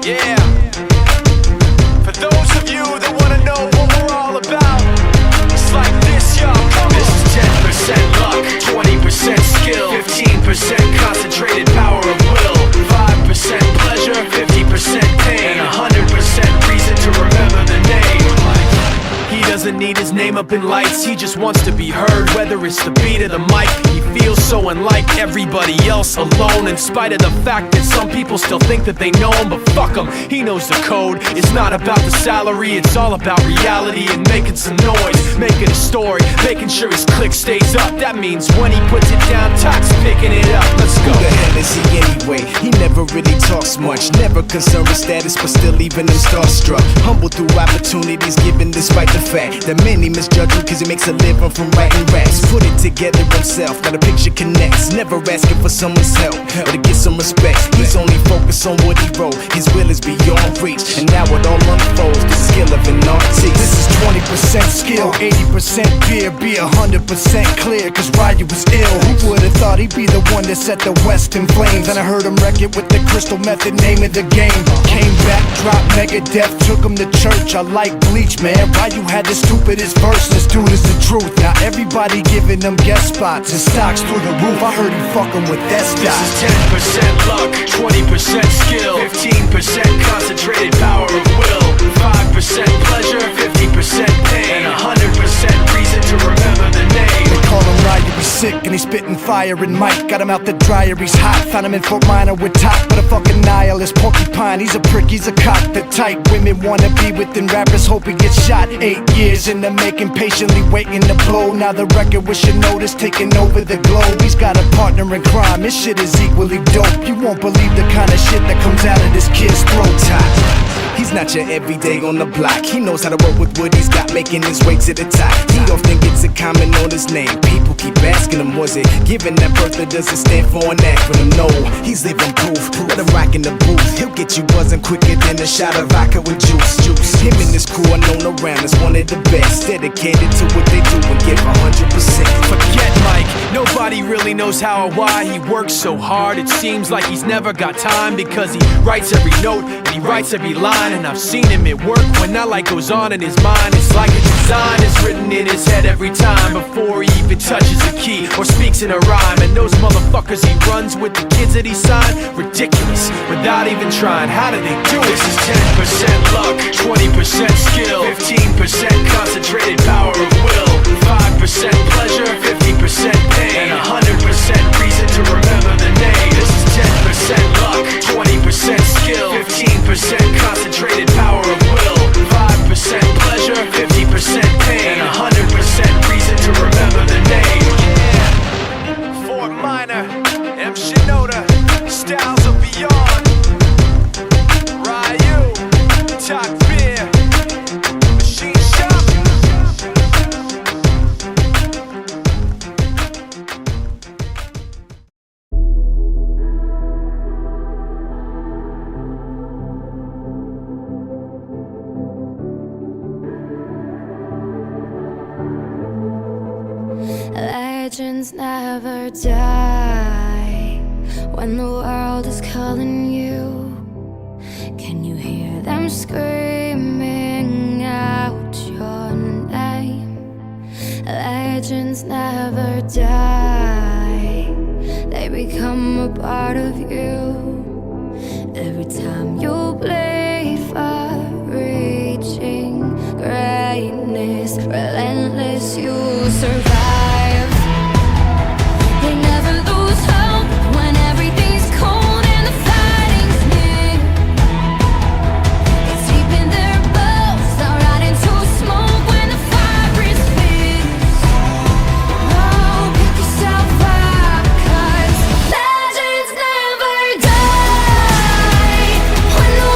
Yeah. For those of you that wanna know what we're all about, it's like this, y'all. This is 10% luck, 20% skill, 15% concentrated power of will, 5% pleasure, 50% pain, and 100% reason to remember the name. He doesn't need his name up in lights, he just wants to be heard, whether it's the beat or the mic. He feels so unlike everybody else, alone, in spite of the fact that some people still think that they know him. But fuck him, he knows the code. It's not about the salary, it's all about reality and making some noise, making a story, making sure his click stays up. That means when he puts it down, Tox picking it up. Let's go. Who the hell is he anyway? He never really talks much, never concerned with status, but still leaving him starstruck. Humble through opportunities given despite the fact that many misjudge him cause he makes a living from writing raps. Put it together himself, now the picture connects. Never asking for someone's help or to get some respect. He's only focused on what he wrote. His will is beyond reach, and now it all unfolds, the skill of an artist. This is 20% skill, 80% fear, be 100% clear, cause Ryu was ill. Who would've thought he'd be the one that set the West in flames? And I heard him wreck it with the crystal method, name of the game. Came back, dropped Megadeth, took him to church. I like Bleach, man. Ryu had the stupidest verse, this dude is the truth. Now everybody giving them guest spots and stocks through the roof. I heard he fucking with that stock. This is 10% luck, 20% skill, 15% concentrated power of will, 5% pleasure, 50% pain, and 100% reason to remember the name. They call him Ryu, he's sick and he's spitting fire and Mike got him out the dryer, he's hot. Found him in Fort Minor with Top, but a fucking nihilist porcupine. He's a prick, he's a cock, the type women wanna be within. Rappers hope he gets shot. 8 years in the making, patiently waiting to blow. Now the record with your notice taking over the globe. He's got a partner in crime, this shit is equally dope. You won't believe the kind of shit that comes out of this kid's throat. He's not your everyday on the block. He knows how to work with what he's got, making his way to the top. He often gets a comment on his name. People keep asking him, was it given that birth that doesn't stand for an acronym? No, he's living proof. Let him rock in the booth. He'll get you buzzing quicker than a shot of vodka with juice. Him and his crew are known around as one of the best, dedicated to what they do and give 100%. Forget Mike, nobody really knows how or why he works so hard. It seems like he's never got time, because he writes every note and he writes every line. And I've seen him at work when that light goes on in his mind. It's like a design is written in his head every time, before he even touches a key or speaks in a rhyme. And those motherfuckers he runs with, the kids that he signed, ridiculous, without even trying. How do they do it? This is 10% luck, 20% skill, 15% concentrated power of will, 5% pleasure, 50% pain, and 100% reason to remember the name. This is 10% luck, 20% skill, 15% concentrated power of will, 5% pleasure, 50% pain, and 100% reason to remember the name. Yeah. Fort Minor, M. Shinoda, styles of beyond. Ryu, Talk Beer, Machine Shop. Legends never die when the world is calling you. Can you hear them screaming out your name? Legends never die, they become a part of you. Every time you bleed for reaching greatness, relentless, you survive. They never lose hope when everything's cold and the fighting's near. It's deep in their bones, they'll ride into smoke when the fire is fierce. Oh, pick yourself up, 'cause legends never die when the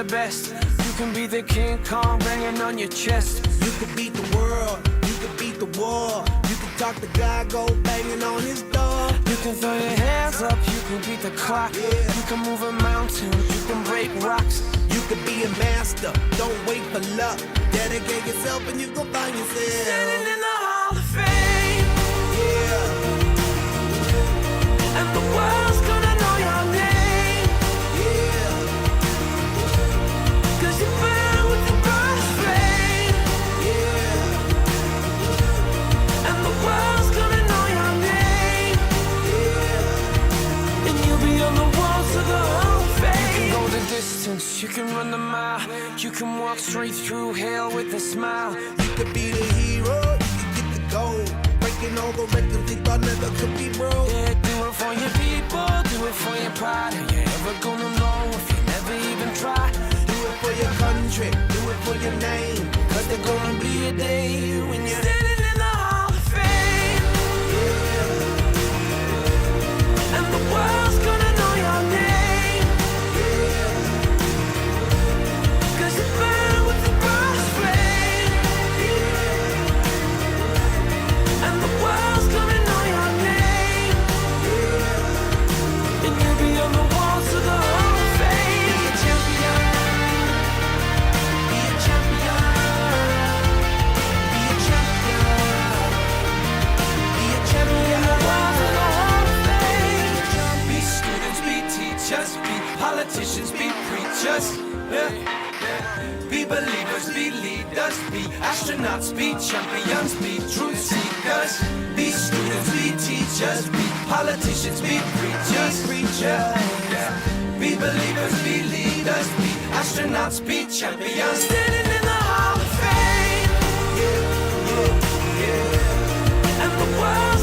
the best. You can be the King Kong banging on your chest. You could beat the world, you could beat the war. You can talk to God, go banging on his door. You can throw your hands up, you can beat the clock. You can move a mountain, you can break rocks. You could be a master, don't wait for luck. Dedicate yourself and you gon' find yourself Standing in the Hall of Fame. Yeah, And the world's gonna know your name. yeah. 'Cause you burn with the burst flame. Yeah, And the world's gonna know your name. yeah. And you'll be on the walls of the Hall of Fame. You can go the distance, you can run the mile. You can walk straight through hell with a smile. You could be the hero, you could get the gold. Breaking all the records they thought never could be broke. Yeah, do it for your people, do it for your pride. Are you ever gonna know if you never even try? Do it for your country, do it for your name. Cause there's gonna be a day when you're standing in the Hall of Fame. And the world's gonna know your name. 'Cause you burn with the burst flame. And the world's gonna know your name. And you'll be on the walls of the Hall of Fame. Be a champion. Be a champion. Be a champion. Be a champion. The walls of the Hall of Fame. Be students, be teachers, be politicians, be preachers. Yeah. Be believers, be leaders, be astronauts, be champions, be truth seekers. Be students, be teachers, be politicians, be preachers, yeah. Be believers, be leaders, be astronauts, be champions. Standing in the Hall of Fame. Yeah, yeah, yeah. And the world